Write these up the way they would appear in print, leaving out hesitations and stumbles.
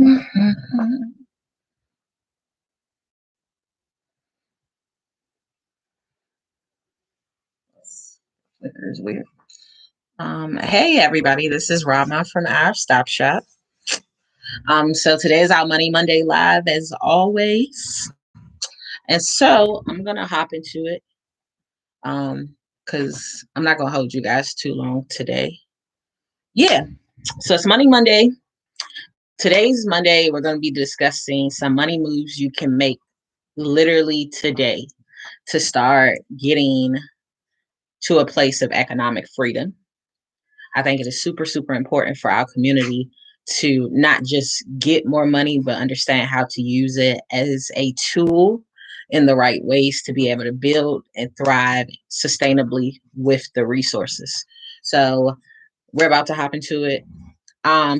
Flickr is weird. Hey everybody, this is Rama from our Stop Shop. So today is our Money Monday live as always. And so I'm gonna hop into it. Because I'm not gonna hold you guys too long today. Yeah. So it's Money Monday. Today's Monday. We're gonna be discussing some money moves you can make literally today to start getting to a place of economic freedom. I think it is super, super important for our community to not just get more money, but understand how to use it as a tool in the right ways to be able to build and thrive sustainably with the resources. So we're about to hop into it.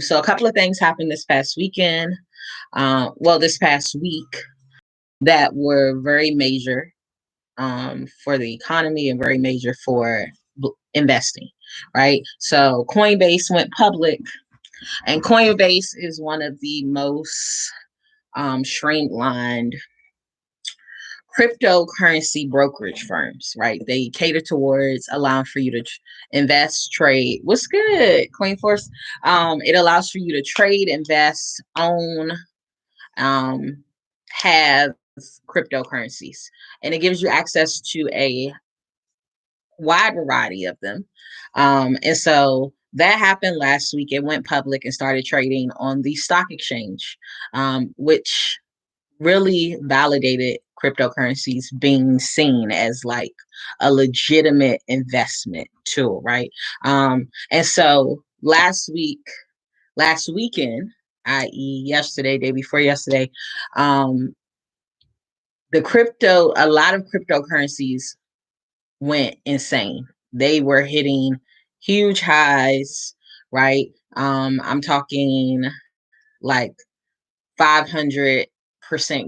So a couple of things happened this past weekend. This past week that were very major for the economy and very major for investing, right? So Coinbase went public, and Coinbase is one of the most streamlined cryptocurrency brokerage firms, right? They cater towards allowing for you to invest, trade. What's good, Queen Force? It allows for you to trade, invest, own, have cryptocurrencies, and it gives you access to a wide variety of them. And so that happened last week. It went public and started trading on the stock exchange, which really validated cryptocurrencies being seen as like a legitimate investment tool, right? And so last weekend, i.e., yesterday, day before yesterday, a lot of cryptocurrencies went insane. They were hitting huge highs, right? I'm talking like 500%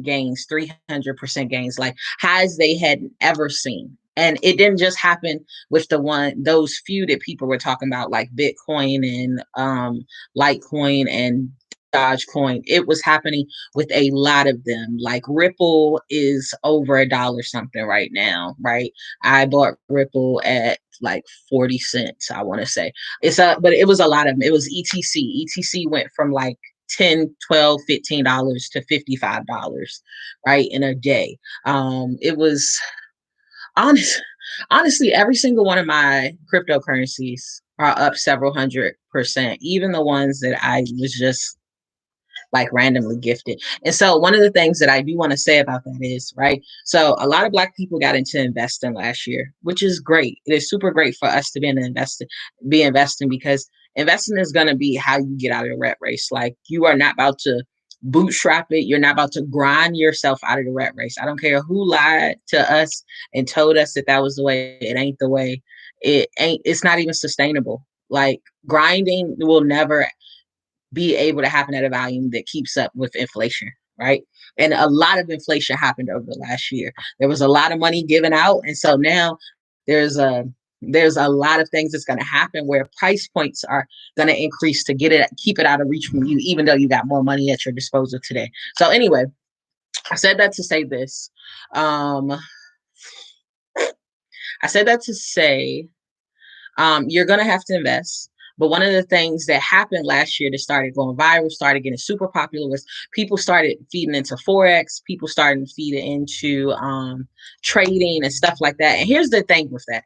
gains, 300% gains, like highs they hadn't ever seen. And it didn't just happen with those few that people were talking about, like Bitcoin and Litecoin and Dogecoin. It was happening with a lot of them. Like Ripple is over $1 something right now, right? I bought Ripple at like 40 cents, I want to say. But it was a lot of them. It was ETC. ETC went from like 10, 12, $15 to $55, right, in a day. It was honestly, every single one of my cryptocurrencies are up several 100%, even the ones that I was just like randomly gifted. And so one of the things that I do want to say about that is, right, so a lot of Black people got into investing last year, which is great. It is super great for us to be investing, because investing is going to be how you get out of the rat race. Like, you are not about to bootstrap it. You're not about to grind yourself out of the rat race. I don't care who lied to us and told us that was the way. It ain't the way. It's not even sustainable. Like, grinding will never be able to happen at a volume that keeps up with inflation, right? And a lot of inflation happened over the last year. There was a lot of money given out, and so now there's a lot of things that's going to happen where price points are going to increase to keep it out of reach from you, even though you got more money at your disposal today. So anyway, I said that to say this. I said that to say you're going to have to invest. But one of the things that happened last year that started going viral, started getting super popular, was people started feeding into Forex, people started feeding into trading and stuff like that. And here's the thing with that.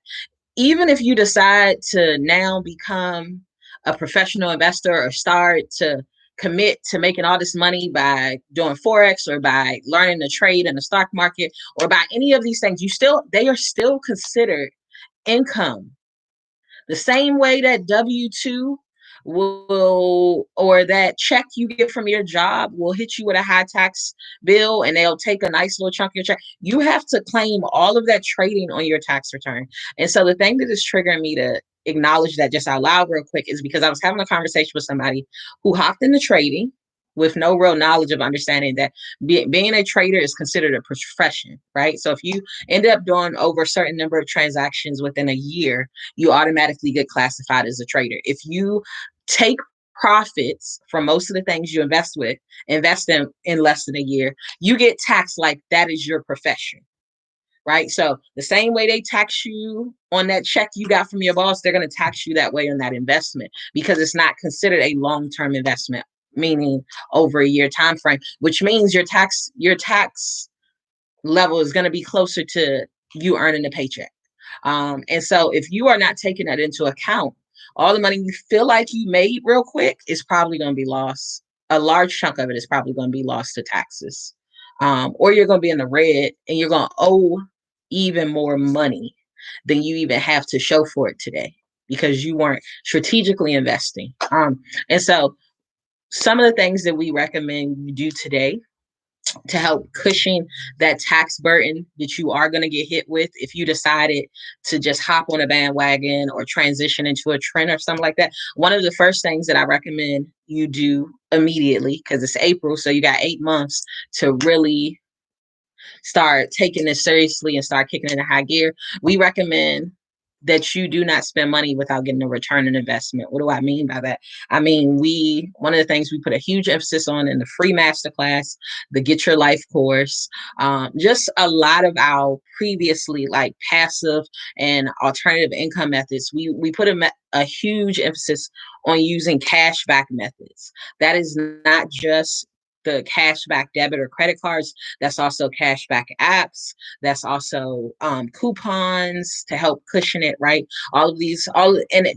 Even if you decide to now become a professional investor or start to commit to making all this money by doing Forex or by learning to trade in the stock market or by any of these things, they are still considered income. The same way that W-2 will, or that check you get from your job will hit you with a high tax bill and they'll take a nice little chunk of your check. You have to claim all of that trading on your tax return. And so the thing that is triggering me to acknowledge that just out loud real quick is because I was having a conversation with somebody who hopped into trading with no real knowledge of understanding that being a trader is considered a profession, right? So if you end up doing over a certain number of transactions within a year, you automatically get classified as a trader. If you take profits from most of the things you invest in less than a year, you get taxed like that is your profession. Right. So the same way they tax you on that check you got from your boss, they're going to tax you that way on that investment because it's not considered a long-term investment, meaning over a year time frame, which means your tax level is going to be closer to you earning a paycheck. And so if you are not taking that into account, all the money you feel like you made real quick is probably going to be lost. A large chunk of it is probably going to be lost to taxes. Or you're going to be in the red and you're going to owe even more money than you even have to show for it today because you weren't strategically investing. And so some of the things that we recommend you do today to help cushion that tax burden that you are going to get hit with if you decided to just hop on a bandwagon or transition into a trend or something like that. One of the first things that I recommend you do immediately, because it's April, so you got 8 months to really start taking this seriously and start kicking into high gear, we recommend that you do not spend money without getting a return on investment. What do I mean by that? I mean, one of the things we put a huge emphasis on in the free masterclass, the Get Your Life course, just a lot of our previously like passive and alternative income methods, we put a huge emphasis on using cashback methods. That is not just the cashback debit or credit cards. That's also cashback apps. That's also coupons to help cushion it, right? All of these,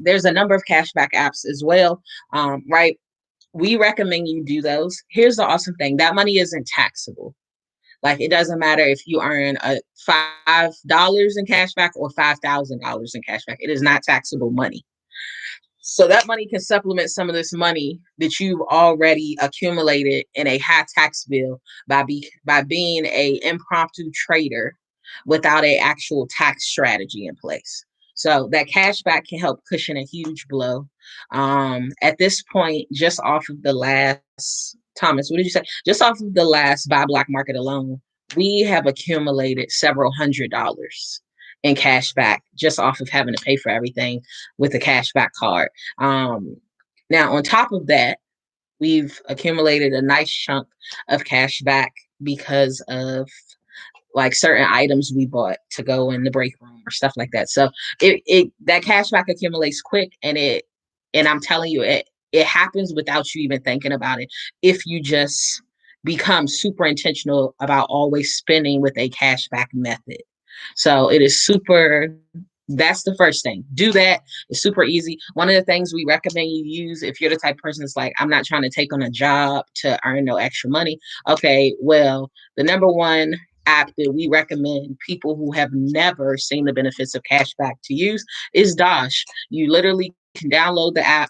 there's a number of cashback apps as well, right? We recommend you do those. Here's the awesome thing: that money isn't taxable. Like it doesn't matter if you earn a $5 in cashback or $5,000 in cashback. It is not taxable money. So that money can supplement some of this money that you've already accumulated in a high tax bill by being a impromptu trader without a actual tax strategy in place. So that cash back can help cushion a huge blow. At this point, just off of the last Thomas, what did you say? Just off of the last buy block market alone, we have accumulated several $100s in cash back just off of having to pay for everything with a cashback card. Now, on top of that, we've accumulated a nice chunk of cash back because of like certain items we bought to go in the break room or stuff like that. So it that cash back accumulates quick, and I'm telling you, it happens without you even thinking about it if you just become super intentional about always spending with a cashback method. So it is super. That's the first thing. Do that. It's super easy. One of the things we recommend you use if you're the type of person that's like, I'm not trying to take on a job to earn no extra money. Okay, well, the number one app that we recommend people who have never seen the benefits of cashback to use is Dosh. You literally can download the app.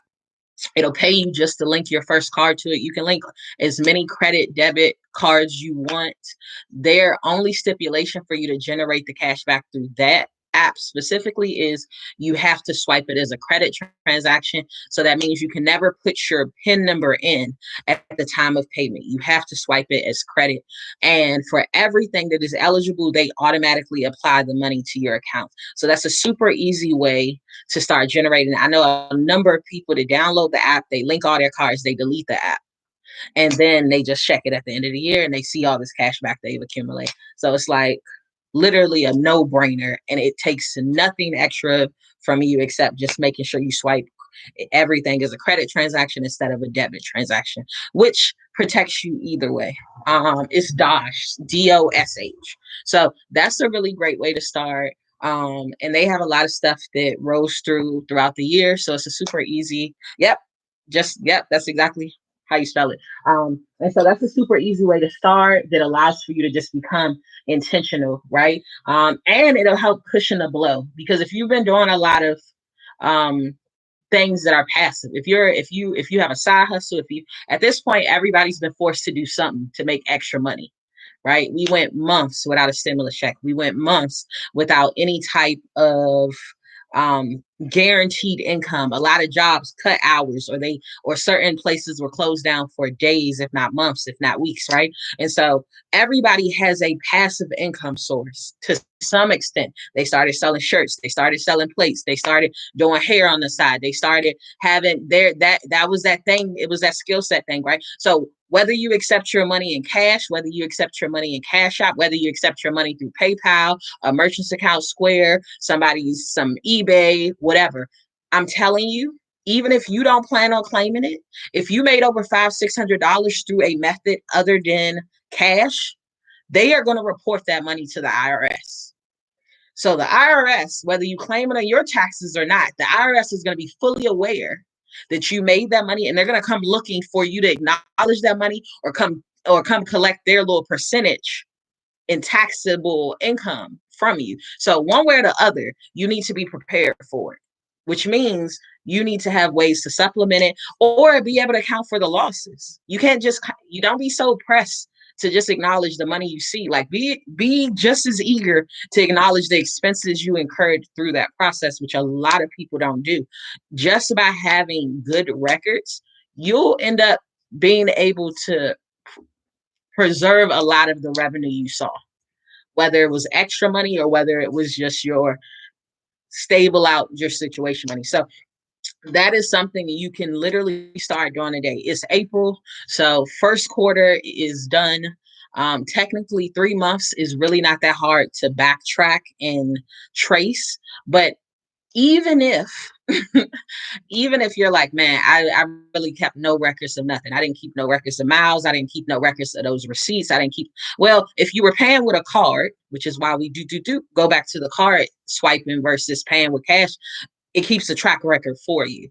It'll pay you just to link your first card to it. You can link as many credit, debit cards you want. Their only stipulation for you to generate the cash back through that app specifically is you have to swipe it as a credit transaction. So that means you can never put your PIN number in at the time of payment. You have to swipe it as credit. And for everything that is eligible, they automatically apply the money to your account. So that's a super easy way to start generating. I know a number of people that download the app, they link all their cards, they delete the app, and then they just check it at the end of the year and they see all this cash back they've accumulated. So it's like literally a no-brainer, and it takes nothing extra from you except just making sure you swipe everything as a credit transaction instead of a debit transaction, which protects you either way. It's Dosh, DOSH. So that's a really great way to start. And they have a lot of stuff that rolls throughout the year. So it's a super easy. Yep, that's exactly how you spell it. And so that's a super easy way to start that allows for you to just become intentional, right? And it'll help cushion the blow because if you've been doing a lot of um, things that are passive. If you have a side hustle, if you at this point everybody's been forced to do something to make extra money, right? We went months without a stimulus check. We went months without any type of guaranteed income. A lot of jobs cut hours, or certain places were closed down for days, if not months, if not weeks, right? And so everybody has a passive income source to some extent. They started selling shirts, they started selling plates, they started doing hair on the side, they started having that was that thing, it was that skill set thing, right? So whether you accept your money in cash, whether you accept your money in Cash App, whether you accept your money through PayPal, a merchant's account, Square, some eBay, whatever, I'm telling you, even if you don't plan on claiming it, if you made over $500-600 through a method other than cash, they are going to report that money to the IRS. So the IRS, whether you claim it on your taxes or not, the IRS is going to be fully aware that you made that money, and they're going to come looking for you to acknowledge that money, or come collect their little percentage in taxable income from you. So one way or the other, you need to be prepared for it, which means you need to have ways to supplement it or be able to account for the losses. You don't be so pressed to just acknowledge the money you see. Like be just as eager to acknowledge the expenses you incurred through that process, which a lot of people don't do. Just by having good records, you'll end up being able to preserve a lot of the revenue you saw, whether it was extra money or whether it was just your stable out your situation money. So that is something you can literally start doing today. It's April, so first quarter is done. Technically 3 months is really not that hard to backtrack and trace, but even if even if you're like, man, I really kept no records of nothing. I didn't keep no records of miles. I didn't keep no records of those receipts. I didn't keep, well, if you were paying with a card, which is why we do go back to the card swiping versus paying with cash, it keeps a track record for you.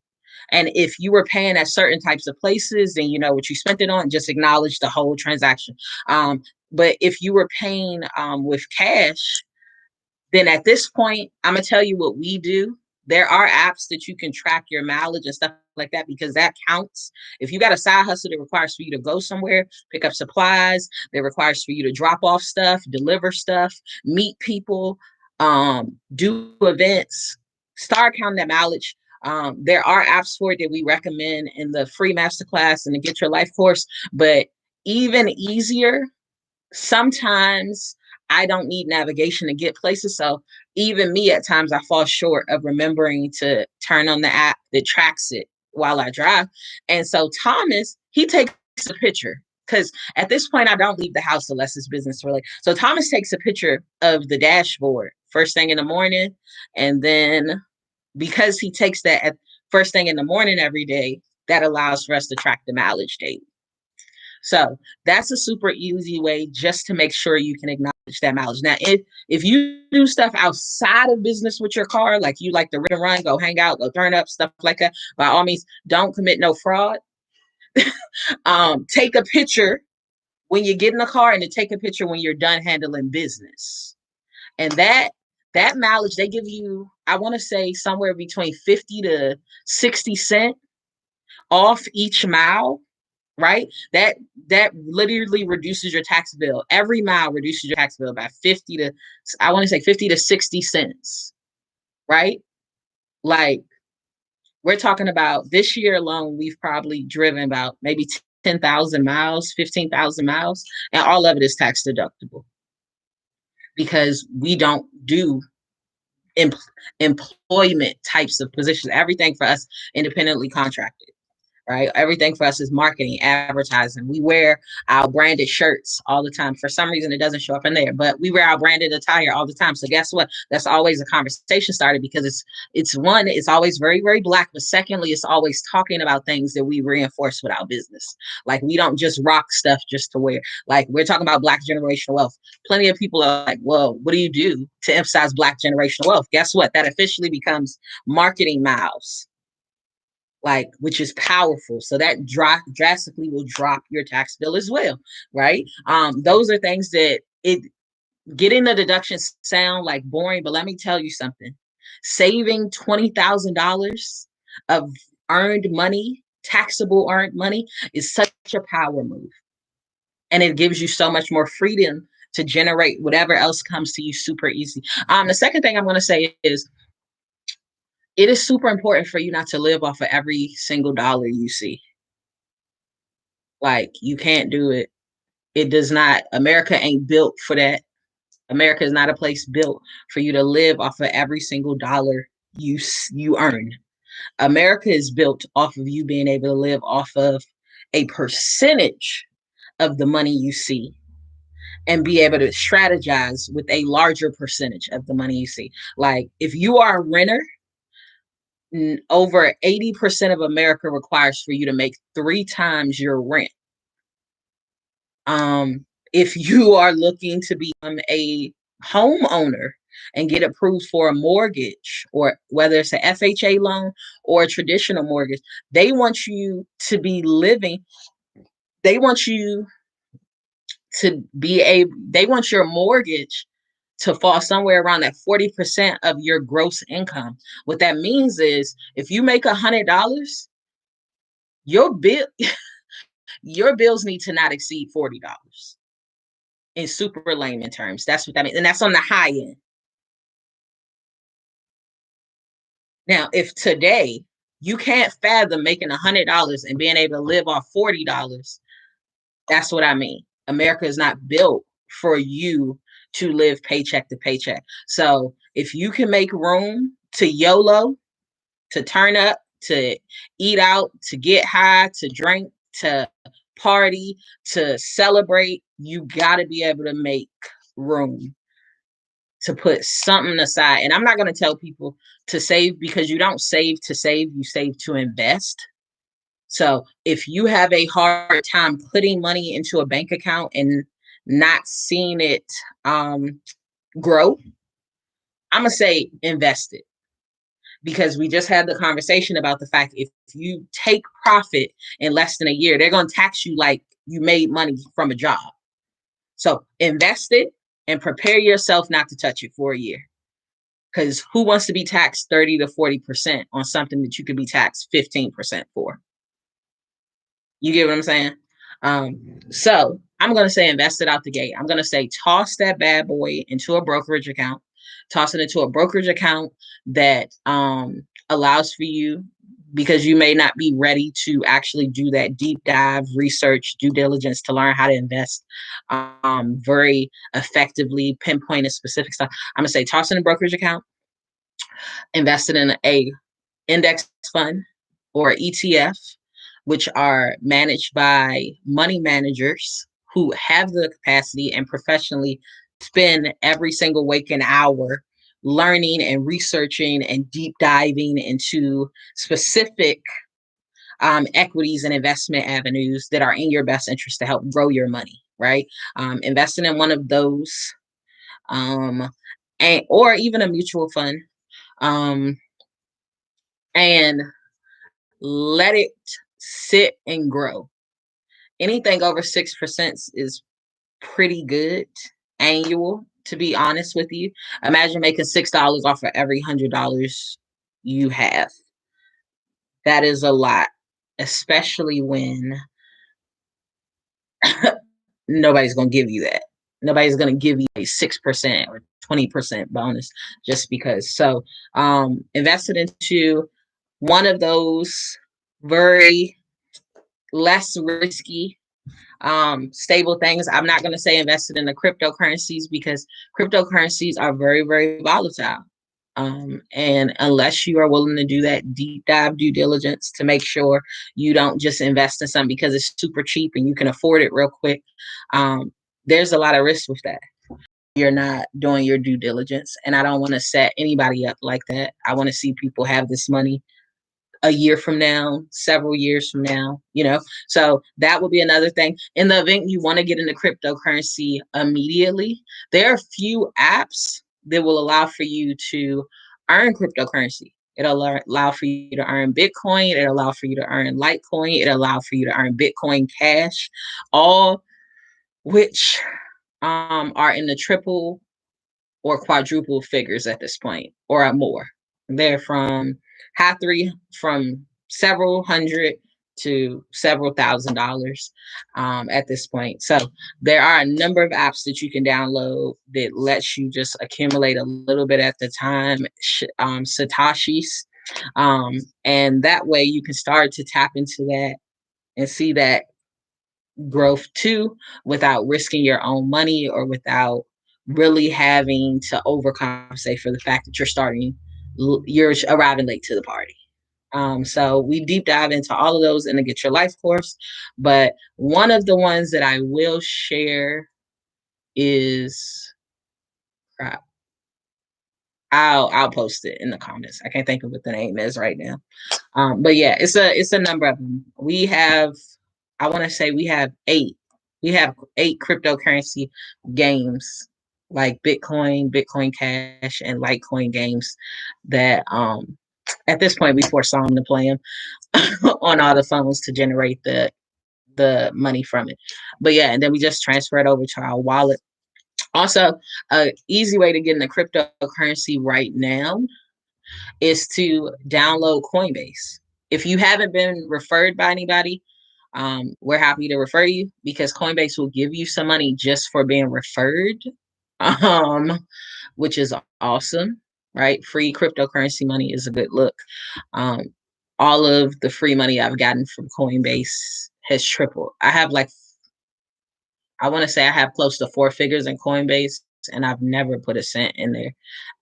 And if you were paying at certain types of places, then you know what you spent it on, just acknowledge the whole transaction. But if you were paying with cash, then at this point, I'm gonna tell you what we do. There are apps that you can track your mileage and stuff like that, because that counts. If you got a side hustle that requires for you to go somewhere, pick up supplies, that requires for you to drop off stuff, deliver stuff, meet people, do events, start counting that mileage. There are apps for it that we recommend in the free masterclass and the Get Your Life course, but even easier, sometimes I don't need navigation to get places. So even me, at times, I fall short of remembering to turn on the app that tracks it while I drive. And so Thomas, he takes a picture, because at this point, I don't leave the house unless it's business related. So Thomas takes a picture of the dashboard first thing in the morning. And then because he takes that at first thing in the morning every day, that allows for us to track the mileage date. So that's a super easy way just to make sure you can acknowledge that mileage. Now, if you do stuff outside of business with your car, like you like to rent and run, go hang out, go turn up, stuff like that, by all means, don't commit no fraud. Take a picture when you get in the car, and to take a picture when you're done handling business. And that mileage they give you, I want to say somewhere between 50 to 60 cent off each mile, right? That literally reduces your tax bill. Every mile reduces your tax bill by 50 to, I want to say 50 to 60 cents, right? Like, we're talking about this year alone, we've probably driven about maybe 10,000 miles, 15,000 miles, and all of it is tax deductible because we don't do em- employment types of positions. Everything for us independently contracted, right? Everything for us is marketing, advertising. We wear our branded shirts all the time. For some reason, it doesn't show up in there, but we wear our branded attire all the time. So guess what? That's always a conversation starter, because it's always very, very black. But secondly, it's always talking about things that we reinforce with our business. Like, we don't just rock stuff just to wear. Like, we're talking about Black generational wealth. Plenty of people are like, well, what do you do to emphasize Black generational wealth? Guess what? That officially becomes marketing miles, like, which is powerful. So that drastically will drop your tax bill as well, right? Those are things that it getting the deductions sound like boring, but let me tell you something. Saving $20,000 of earned money, taxable earned money, is such a power move. And it gives you so much more freedom to generate whatever else comes to you super easy. The second thing I'm going to say is, it is super important for you not to live off of every single dollar you see. Like, you can't do it. It does not, America ain't built for that. America is not a place built for you to live off of every single dollar you earn. America is built off of you being able to live off of a percentage of the money you see and be able to strategize with a larger percentage of the money you see. Like, if you are a renter, over 80% of America requires for you to make 3 times your rent. If you are looking to become a homeowner and get approved for a mortgage, or whether it's a FHA loan or a traditional mortgage, they want you to be living, they want you they want your mortgage to fall somewhere around that 40% of your gross income. What that means is if you make $100, your bill your bills need to not exceed $40 in super layman terms. That's what that means. And that's on the high end. Now, if today you can't fathom making $100 and being able to live off $40, that's what I mean. America is not built for you to live paycheck to paycheck. So if you can make room to YOLO, to turn up, to eat out, to get high, to drink, to party, to celebrate, you got to be able to make room to put something aside. And I'm not going to tell people to save, because you don't save to save, you save to invest. So if you have a hard time putting money into a bank account and not seeing it grow, I'm going to say invest it. Because we just had the conversation about the fact if you take profit in less than a year, they're going to tax you like you made money from a job. So invest it and prepare yourself not to touch it for a year. Because who wants to be taxed 30 to 40% on something that you could be taxed 15% for? You get what I'm saying? So I'm going to say invest it out the gate. I'm going to say toss that bad boy into a brokerage account. Toss it into a brokerage account that allows for you, because you may not be ready to actually do that deep dive research, due diligence to learn how to invest very effectively, pinpoint a specific stuff. I'm going to say toss in a brokerage account, invest it in a index fund or ETF, which are managed by money managers who have the capacity and professionally spend every single waking hour learning and researching and deep diving into specific equities and investment avenues that are in your best interest to help grow your money, right? Investing in one of those, or even a mutual fund, um, and let it sit and grow. Anything over 6% is pretty good annual, to be honest with you. Imagine making $6 off of every $100 you have. That is a lot, especially when nobody's going to give you that. Nobody's going to give you a 6% or 20% bonus just because. So invest it into one of those very less risky stable things. I'm not going to say invested in the cryptocurrencies, because cryptocurrencies are very, very volatile. And unless you are willing to do that deep dive due diligence to make sure you don't just invest in something because it's super cheap and you can afford it real quick, there's a lot of risk with that. You're not doing your due diligence. And I don't want to set anybody up like that. I want to see people have this money a year from now, several years from now, So that would be another thing. In the event you want to get into cryptocurrency immediately, there are a few apps that will allow for you to earn cryptocurrency. It'll allow for you to earn Bitcoin. It'll allow for you to earn Litecoin. It'll allow for you to earn Bitcoin Cash, all which are in the triple or quadruple figures at this point, or more. They're from from several hundred to several $1,000s at this point. So there are a number of apps that you can download that lets you just accumulate a little bit at the time. Satoshis And that way you can start to tap into that and see that growth too without risking your own money or without really having to overcompensate for the fact that you're arriving late to the party. So we deep dive into all of those in the Get Your Life course. But one of the ones that I will share is crap. I'll post it in the comments. I can't think of what the name is right now. But yeah, it's a number of them. We have, I want to say we have eight. We have eight cryptocurrency games like Bitcoin, Bitcoin Cash, and Litecoin games that at this point we force them to play them on all the phones to generate the money from it. But yeah, and then we just transfer it over to our wallet. Also, a easy way to get into cryptocurrency right now is to download Coinbase. If you haven't been referred by anybody, we're happy to refer you because Coinbase will give you some money just for being referred, um, which is awesome, right? Free cryptocurrency money is a good look. Um, all of the free money I've gotten from Coinbase has tripled. I want to say I have close to four figures in Coinbase, and I've never put a cent in there.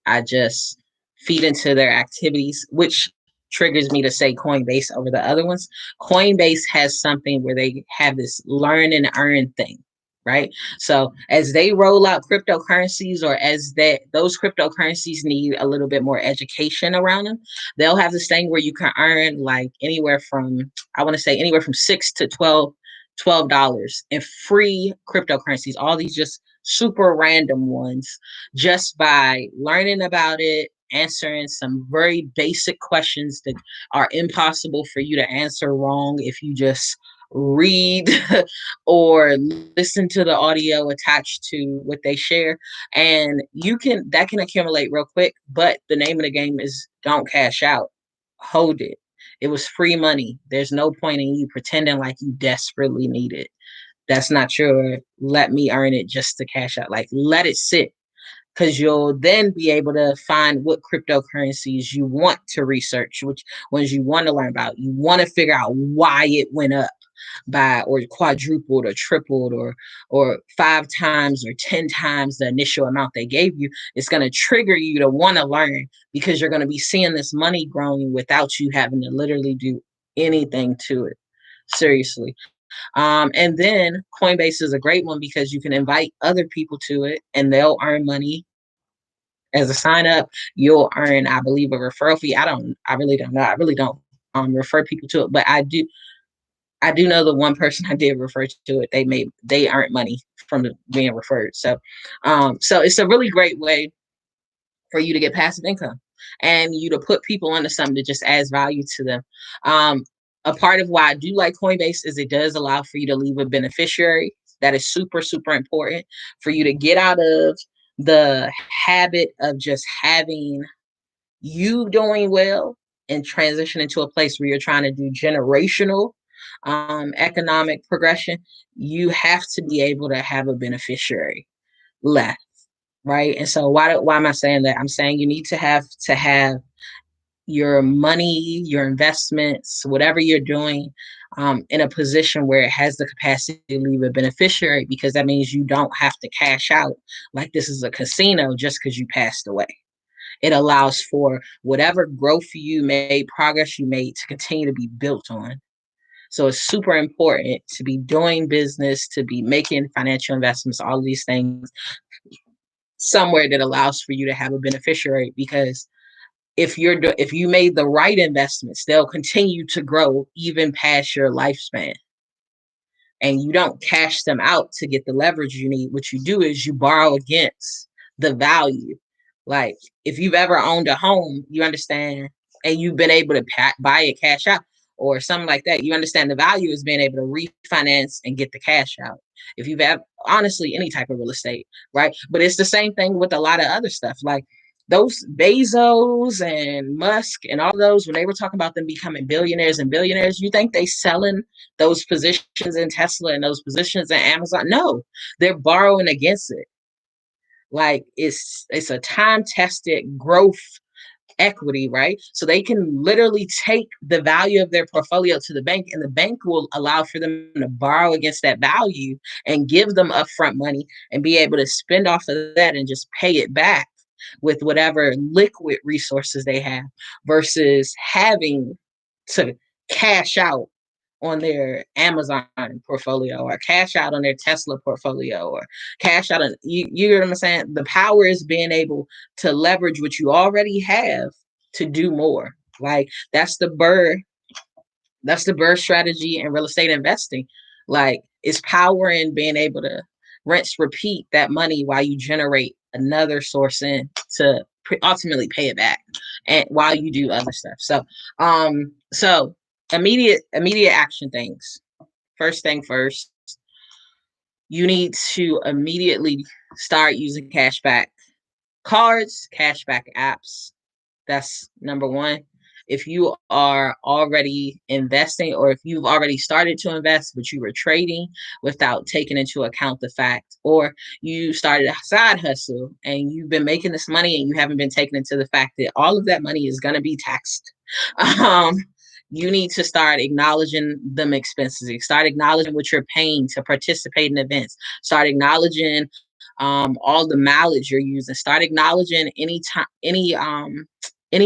I just feed into their activities, which triggers me to say Coinbase over the other ones. Coinbase has something where they have this learn and earn thing, right? So as they roll out cryptocurrencies, or as that those cryptocurrencies need a little bit more education around them, they'll have this thing where you can earn like anywhere from, I want to say anywhere from 6 to $12 in free cryptocurrencies, all these just super random ones, just by learning about it, answering some very basic questions that are impossible for you to answer wrong if you just read or listen to the audio attached to what they share. And that can accumulate real quick, but the name of the game is don't cash out. Hold it. It was free money. There's no point in you pretending like you desperately need it. That's not your let me earn it just to cash out. Like, let it sit, because you'll then be able to find what cryptocurrencies you want to research, which ones you want to learn about. You want to figure out why it went up by or quadrupled or tripled or 5 times or 10 times the initial amount they gave you. It's going to trigger you to want to learn, because you're going to be seeing this money growing without you having to literally do anything to it. Seriously. And then Coinbase is a great one because you can invite other people to it and they'll earn money as a sign up. You'll earn, I believe, a referral fee. I really don't know. I really don't refer people to it, but I do know the one person I did refer to it. They earned money from being referred. So it's a really great way for you to get passive income and you to put people onto something that just adds value to them. Um, a part of why I do like Coinbase is it does allow for you to leave a beneficiary. That is super, super important for you to get out of the habit of just having you doing well and transition into a place where you're trying to do generational economic progression. You have to be able to have a beneficiary left, right? And so why am I saying that? I'm saying you need to have your money, your investments, whatever you're doing, in a position where it has the capacity to leave a beneficiary, because that means you don't have to cash out like this is a casino just because you passed away. It allows for whatever growth you made, progress you made, to continue to be built on. So it's super important to be doing business, to be making financial investments, all of these things somewhere that allows for you to have a beneficiary, because if you made the right investments, they'll continue to grow even past your lifespan. And you don't cash them out to get the leverage you need. What you do is you borrow against the value. Like, if you've ever owned a home, you understand, and you've been able to buy it cash out or something like that, you understand the value is being able to refinance and get the cash out. If you've had, honestly, any type of real estate, right? But it's the same thing with a lot of other stuff. Like those Bezos and Musk and all those, when they were talking about them becoming billionaires and billionaires, you think they selling those positions in Tesla and those positions in Amazon? No, they're borrowing against it. Like it's a time tested growth equity, right? So they can literally take the value of their portfolio to the bank, and the bank will allow for them to borrow against that value and give them upfront money and be able to spend off of that and just pay it back with whatever liquid resources they have versus having to cash out on their Amazon portfolio or cash out on their Tesla portfolio or cash out on you know what I'm saying? The power is being able to leverage what you already have to do more. Like that's the bird strategy in real estate investing. Like it's power in being able to rinse repeat that money while you generate another source in to ultimately pay it back and while you do other stuff. So immediate action things. First thing first, you need to immediately start using cashback cards, cashback apps. That's number one. If you are already investing or if you've already started to invest, but you were trading without taking into account the fact, or you started a side hustle and you've been making this money and you haven't been taking into the fact that all of that money is going to be taxed. Um, you need to start acknowledging them expenses. Start acknowledging what you're paying to participate in events. Start acknowledging all the mileage you're using. Start acknowledging any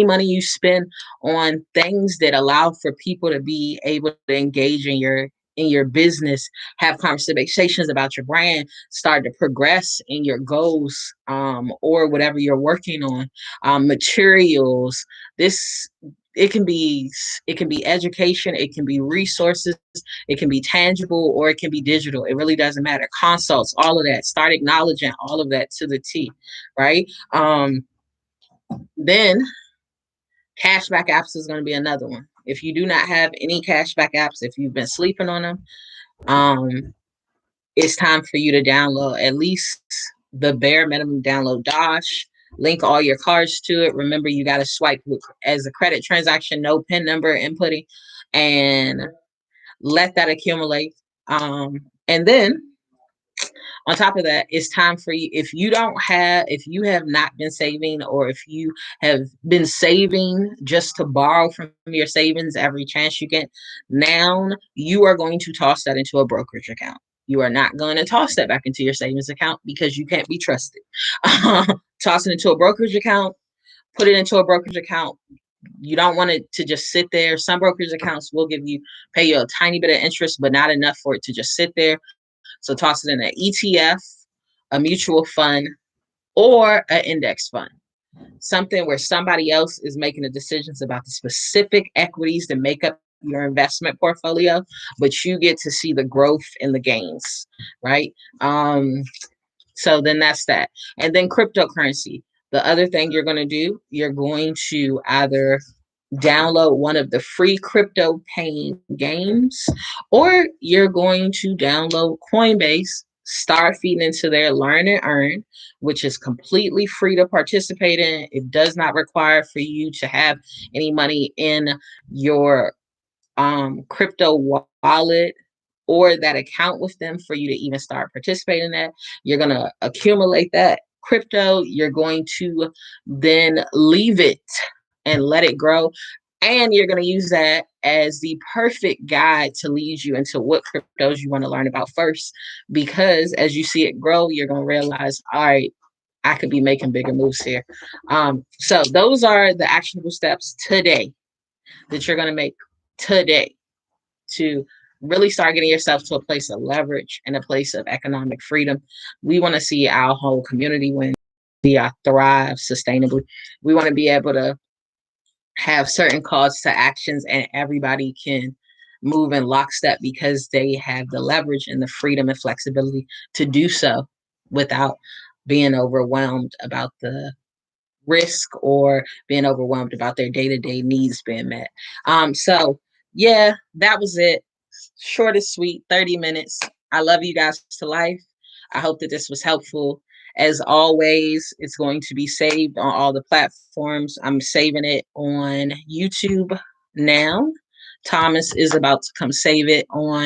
money you spend on things that allow for people to be able to engage in your business, have conversations about your brand, start to progress in your goals, or whatever you're working on. Materials. This it can be education, it can be resources, it can be tangible, or it can be digital. It really doesn't matter. Consults, all of that. Start acknowledging all of that to the T, right? Then cashback apps is going to be another one. If you do not have any cashback apps, if you've been sleeping on them, it's time for you to download at least the bare minimum. Download Dosh, link all your cards to it. Remember, you got to swipe as a credit transaction, no PIN number inputting, and let that accumulate. And then on top of that, it's time for you. If you have not been saving, or if you have been saving just to borrow from your savings every chance you get, now you are going to toss that into a brokerage account. You are not going to toss that back into your savings account because you can't be trusted. Toss it into a brokerage account, put it into a brokerage account. You don't want it to just sit there. Some brokerage accounts will pay you a tiny bit of interest, but not enough for it to just sit there. So toss it in an ETF, a mutual fund, or an index fund. Something where somebody else is making the decisions about the specific equities that make up your investment portfolio, but you get to see the growth and the gains, right? So then that's that. And then cryptocurrency. The other thing you're going to do, you're going to either download one of the free crypto paying games, or you're going to download Coinbase, start feeding into their Learn and Earn, which is completely free to participate in. It does not require for you to have any money in your crypto wallet or that account with them for you to even start participating in that. You're going to accumulate that crypto. You're going to then leave it and let it grow. And you're going to use that as the perfect guide to lead you into what cryptos you want to learn about first. Because as you see it grow, you're going to realize, all right, I could be making bigger moves here. So those are the actionable steps today that you're going to make today to really start getting yourself to a place of leverage and a place of economic freedom. We want to see our whole community win, thrive sustainably. We want to be able to have certain calls to actions and everybody can move in lockstep because they have the leverage and the freedom and flexibility to do so without being overwhelmed about the risk or being overwhelmed about their day-to-day needs being met. So yeah, that was it. Short and sweet, 30 minutes. I love you guys to life. I hope that this was helpful. As always, it's going to be saved on all the platforms. I'm saving it on YouTube now. Thomas is about to come save it on